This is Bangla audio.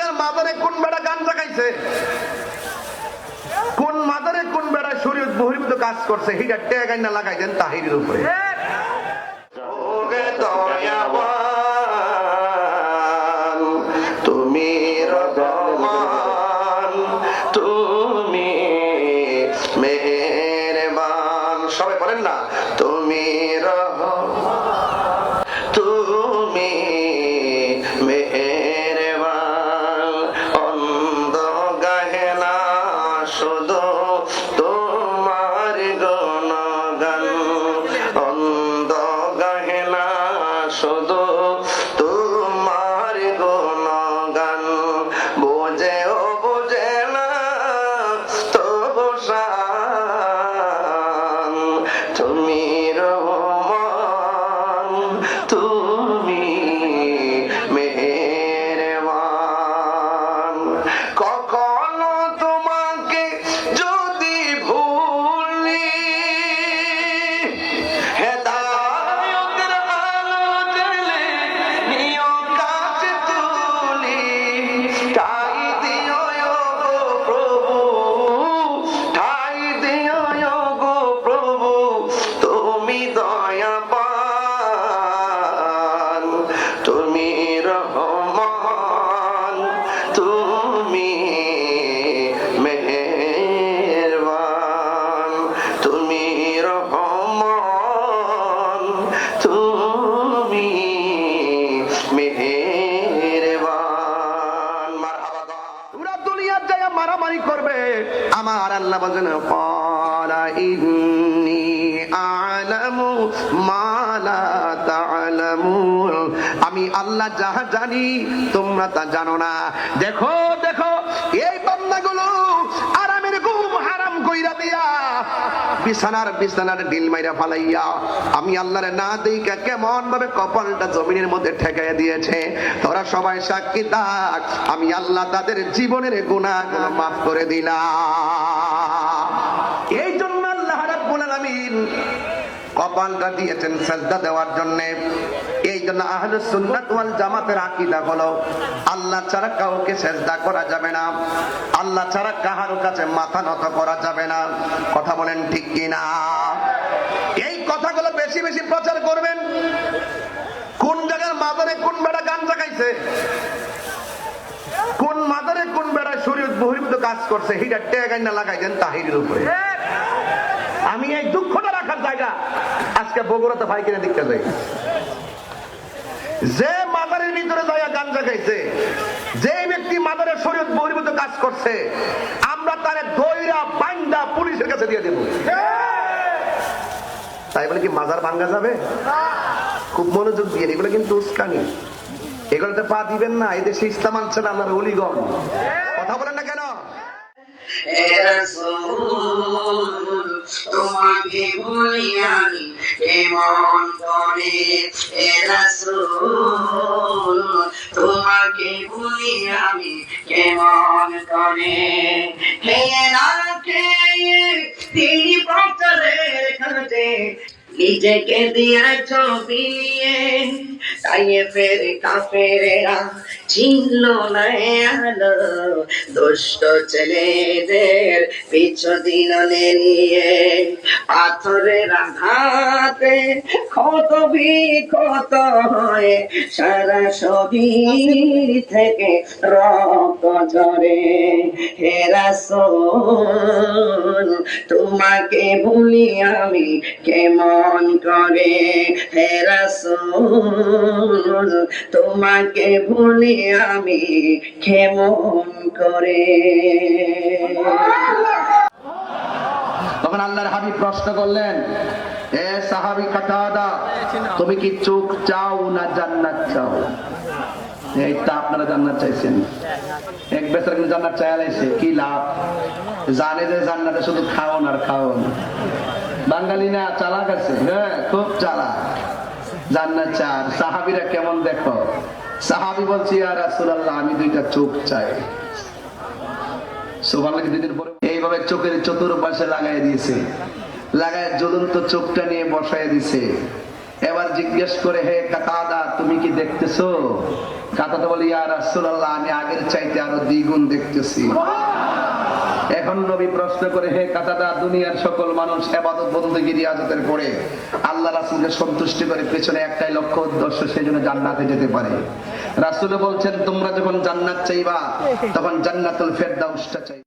জায়গার মাদারে কোন বেড়া গাঞ্জা খাইছে, কোন মাদারে কোন বেড়া শরীয়ত বহির্ভূত কাজ করছে, হিটা ট্যাগ আইনা লাগাই দেন তাহিরের উপরে। তুমি রহমান, তুমি মেহেরবান, সবাই বলেন না, তুমি রহমান, তুমি মেহেরবান, অন্ধ গাহে না শুধু তোমার গুণগান, অন্ধ গাহে না শুধু তোমার গুণগান, বোঝেও বোঝে না তবু শান, তুমি রহমান, তুমি মেহেরবান। কখনো তোমাকে যদি ভুলি, হেদায়েতের আলো জ্বেলে নিও কাছে তুলি, ঠাই দিও গো প্রভু, ঠাই দিও গো প্রভু, তুমি দয়াবান, তুমি রহমান, তুমি মেহেরবান, তুমি রহমান, তুমি মেহেরবান। মারহাবা। তোমরা দুনিয়ার জায়গা মারামারি করবে, আমার আল্লাহ বলেন ক্বালা ইন্নী আ'লামু মা লা তা'লামুন, আমি আল্লাহ যাহা জানি তোমরা তা জানো না। দেখো দেখো এই বান্দাগুলো আরামের ঘুম হারাম কইরা দিয়া বিছানার ডিল মাইরা ফালাইয়া আমি আল্লাহরে না দেইকা কেমন ভাবে কপালটা জমিনের মধ্যে ঠেকাইয়া দিয়েছে। তোরা সবাই সাক্ষী থাক, আমি আল্লাহ তাদের জীবনের গুনাহগুলো মাফ করে দিলাম। এই জন্য আল্লাহ রাব্বুল আলামিন কপালটা দিয়েছেন সেজদা দেওয়ার জন্য। এই জন্য আহলুস সুন্নাত ওয়াল জামাতের আকীদা হলো আল্লাহ ছাড়া কাউকে সেজদা করা যাবে না, আল্লাহ ছাড়া কাহারো কাছে মাথা নত করা যাবে না। কথা বলেন ঠিক কি না? এই কথাগুলো বেশি বেশি প্রচার করবেন। কোন জায়গার মাদারে কোন বেড়া গাঞ্জা খাইছে, কোন মাদারে কোন বেড়া শরীয়ত বহির্ভূত কাজ করছে, হিটা ট্যাগ আইনা লাগাই দেন তাহিরের উপরে। আমি এই দুঃখটা রাখার জায়গা আজকে বগুড়াতে ভাই কিনে দেখতে যাই, যে মাদারের ভিতরে যাইয়া গাঞ্জা খাইছে, যে ব্যক্তি মাদারের শরীয়ত বহির্ভূত কাজ করছে, আমরা তারে দইরা বাইন্দা পুলিশের কাছে দিয়ে দেব। তাই বলে কি মাজার ভাঙ্গা যাবে? খুব মনোযোগ দিয়ে, এগুলো কিন্তু উস্কানি, এগুলোতে পা দিবেন না। এই দেশে ইসলাম আনছেন আল্লাহর ওলিগণ। কথা বলেন না কেন? তোমাকে ভুলি আমি কেমন করে, রাসূল তোমাকে ভুলি আমি কেমন করে, হে না কে তিনি প্রচারের কাজে নিজেকে দিয়েছ বিলিয়ে, তাইয়েফের কাফেরেরা চিনল না আলো, দুষ্ট ছেলেদের পিছু দিল নিয়ে, পাথরের আঘাতে ক্ষত বিক্ষত হয়ে সারা শরীর থেকে রক্ত ঝরে, হে রাসূল তোমাকে ভুলি আমি কেমন করে, হে রাসূল তোমাকে ভুলি আমি কেমন করে। তখন আল্লাহর হাবিব প্রশ্ন করলেন, এ সাহাবী কাতাদা, তুমি কি চোখ চাও না জান্নাত চাও? এইটা আপনারা জান্নাত চাইছেন, এক বেচারা কিন্তু জান্নাত চাইছে, কি লাভ? জানে যে জান্নাতে শুধু খাওন আর খাওন। বাঙালি না, চালাক আছে, হ্যাঁ খুব চালাক। জান্নাত চান। সাহাবীরা কেমন দেখো, সাহাবী বলছি ইয়া রাসূলুল্লাহ আমি দুইটা চোখ চাই। সুবহানাল্লাহ। দিনের পরে এইভাবে চোখের চতুর্পাশে লাগাই দিয়েছে, লাগায় জ্বলন্ত চোখটা নিয়ে বসায় দিছে। এবার জিজ্ঞেস করে, হে কাতাদা তুমি কি দেখতেছো? কাতাদা বলে, ইয়া রাসূলুল্লাহ, আমি আগের চাইতে আরো দ্বিগুণ দেখতেছি। এখন নবী প্রশ্ন করে, হে কাতাদা, দুনিয়ার সকল মানুষ ইবাদত বন্দেগী রিয়াজতের পরে আল্লাহ রাসূলকে সন্তুষ্ট করে পেছনে একটাই লক্ষ্য উদ্দেশ্য, সেই জন্য জান্নাতে যেতে পারে। রাসূল বলছেন, তোমরা যখন জান্নাত চাইবা তখন জান্নাতুল ফেরদাউসটা চাইবা।